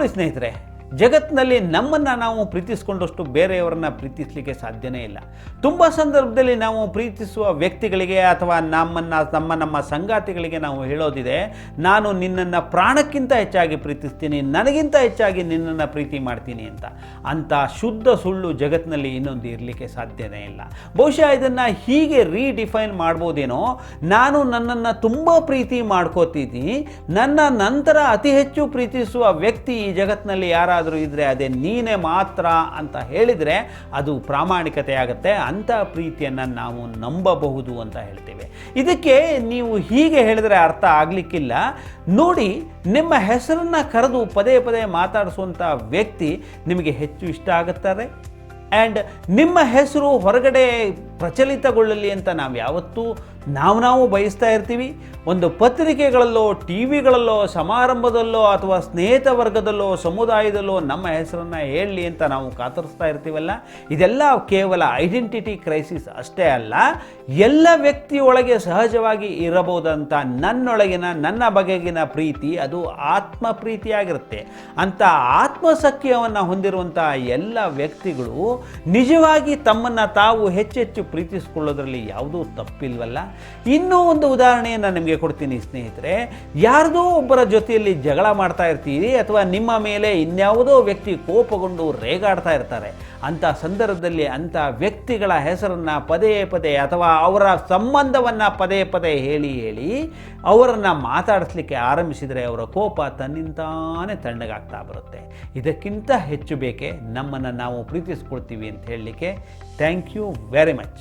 ನೋಡಿ ಸ್ನೇಹಿತರೆ, ಜಗತ್ತಿನಲ್ಲಿ ನಮ್ಮನ್ನು ನಾವು ಪ್ರೀತಿಸಿಕೊಂಡಷ್ಟು ಬೇರೆಯವರನ್ನ ಪ್ರೀತಿಸಲಿಕ್ಕೆ ಸಾಧ್ಯನೇ ಇಲ್ಲ. ತುಂಬ ಸಂದರ್ಭದಲ್ಲಿ ನಾವು ಪ್ರೀತಿಸುವ ವ್ಯಕ್ತಿಗಳಿಗೆ ಅಥವಾ ನಮ್ಮ ಸಂಗಾತಿಗಳಿಗೆ ನಾವು ಹೇಳೋದಿದೆ, ನಾನು ನಿನ್ನನ್ನು ಪ್ರಾಣಕ್ಕಿಂತ ಹೆಚ್ಚಾಗಿ ಪ್ರೀತಿಸ್ತೀನಿ, ನನಗಿಂತ ಹೆಚ್ಚಾಗಿ ನಿನ್ನನ್ನು ಪ್ರೀತಿ ಮಾಡ್ತೀನಿ ಅಂತ. ಅಂಥ ಶುದ್ಧ ಸುಳ್ಳು ಜಗತ್ತಿನಲ್ಲಿ ಇನ್ನೊಂದು ಇರಲಿಕ್ಕೆ ಸಾಧ್ಯನೇ ಇಲ್ಲ. ಬಹುಶಃ ಇದನ್ನು ಹೀಗೆ ರೀಡಿಫೈನ್ ಮಾಡ್ಬೋದೇನೋ, ನಾನು ನನ್ನನ್ನು ತುಂಬ ಪ್ರೀತಿ ಮಾಡ್ಕೋತೀನಿ, ನನ್ನ ನಂತರ ಅತಿ ಹೆಚ್ಚು ಪ್ರೀತಿಸುವ ವ್ಯಕ್ತಿ ಈ ಜಗತ್ತಿನಲ್ಲಿ ಯಾರಾದರೂ ಇದ್ದರೆ ಅದೇ ನೀನೇ ಮಾತ್ರ ಅಂತ ಹೇಳಿದರೆ ಅದು ಪ್ರಾಮಾಣಿಕತೆ ಆಗುತ್ತೆ. ಅಂಥ ಪ್ರೀತಿಯನ್ನು ನಾವು ನಂಬಬಹುದು ಅಂತ ಹೇಳ್ತೇವೆ. ಇದಕ್ಕೆ ನೀವು ಹೀಗೆ ಹೇಳಿದರೆ ಅರ್ಥ ಆಗಲಿಕ್ಕಿಲ್ಲ. ನೋಡಿ, ನಿಮ್ಮ ಹೆಸರನ್ನು ಕರೆದು ಪದೇ ಪದೇ ಮಾತಾಡಿಸುವಂಥ ವ್ಯಕ್ತಿ ನಿಮಗೆ ಹೆಚ್ಚು ಇಷ್ಟ ಆಗುತ್ತಾರೆ. ಆ್ಯಂಡ್ ನಿಮ್ಮ ಹೆಸರು ಹೊರಗಡೆ ಪ್ರಚಲಿತಗೊಳ್ಳಲಿ ಅಂತ ನಾವು ಯಾವತ್ತೂ ನಾವು ಬಯಸ್ತಾ ಇರ್ತೀವಿ. ಒಂದು ಪತ್ರಿಕೆಗಳಲ್ಲೋ, ಟಿ ವಿಗಳಲ್ಲೋ, ಸಮಾರಂಭದಲ್ಲೋ ಅಥವಾ ಸ್ನೇಹಿತ ವರ್ಗದಲ್ಲೋ, ಸಮುದಾಯದಲ್ಲೋ ನಮ್ಮ ಹೆಸರನ್ನು ಹೇಳಲಿ ಅಂತ ನಾವು ಕಾತರಿಸ್ತಾ ಇರ್ತೀವಲ್ಲ. ಇದೆಲ್ಲ ಕೇವಲ ಐಡೆಂಟಿಟಿ ಕ್ರೈಸಿಸ್ ಅಷ್ಟೇ ಅಲ್ಲ, ಎಲ್ಲ ವ್ಯಕ್ತಿಯೊಳಗೆ ಸಹಜವಾಗಿ ಇರಬಹುದಂಥ ನನ್ನ ಬಗೆಗಿನ ಪ್ರೀತಿ ಅದು ಆತ್ಮ ಪ್ರೀತಿಯಾಗಿರುತ್ತೆ. ಅಂಥ ಆತ್ಮಸಖ್ಯವನ್ನು ಹೊಂದಿರುವಂಥ ಎಲ್ಲ ವ್ಯಕ್ತಿಗಳು ನಿಜವಾಗಿ ತಮ್ಮನ್ನು ತಾವು ಹೆಚ್ಚೆಚ್ಚು ಪ್ರೀತಿಸಿಕೊಳ್ಳೋದ್ರಲ್ಲಿ ಯಾವುದೂ ತಪ್ಪಿಲ್ವಲ್ಲ. ಇನ್ನೂ ಒಂದು ಉದಾಹರಣೆಯನ್ನು ನಿಮಗೆ ಕೊಡ್ತೀನಿ ಸ್ನೇಹಿತರೆ. ಯಾರದೋ ಒಬ್ಬರ ಜೊತೆಯಲ್ಲಿ ಜಗಳ ಮಾಡ್ತಾ ಇರ್ತೀರಿ ಅಥವಾ ನಿಮ್ಮ ಮೇಲೆ ಇನ್ಯಾವುದೋ ವ್ಯಕ್ತಿ ಕೋಪಗೊಂಡು ರೇಗಾಡ್ತಾ ಇರ್ತಾರೆ. ಅಂಥ ಸಂದರ್ಭದಲ್ಲಿ ಅಂಥ ವ್ಯಕ್ತಿಗಳ ಹೆಸರನ್ನು ಪದೇ ಪದೇ ಅಥವಾ ಅವರ ಸಂಬಂಧವನ್ನು ಪದೇ ಪದೇ ಹೇಳಿ ಅವರನ್ನು ಮಾತಾಡಿಸ್ಲಿಕ್ಕೆ ಆರಂಭಿಸಿದರೆ ಅವರ ಕೋಪ ತನ್ನಿಂತಾನೇ ತಣ್ಣಗಾಗ್ತಾ ಬರುತ್ತೆ. ಇದಕ್ಕಿಂತ ಹೆಚ್ಚು ಬೇಕೇ ನಮ್ಮನ್ನು ನಾವು ಪ್ರೀತಿಸ್ಕೊಳ್ತೀವಿ ಅಂತ ಹೇಳಲಿಕ್ಕೆ. Thank you very much.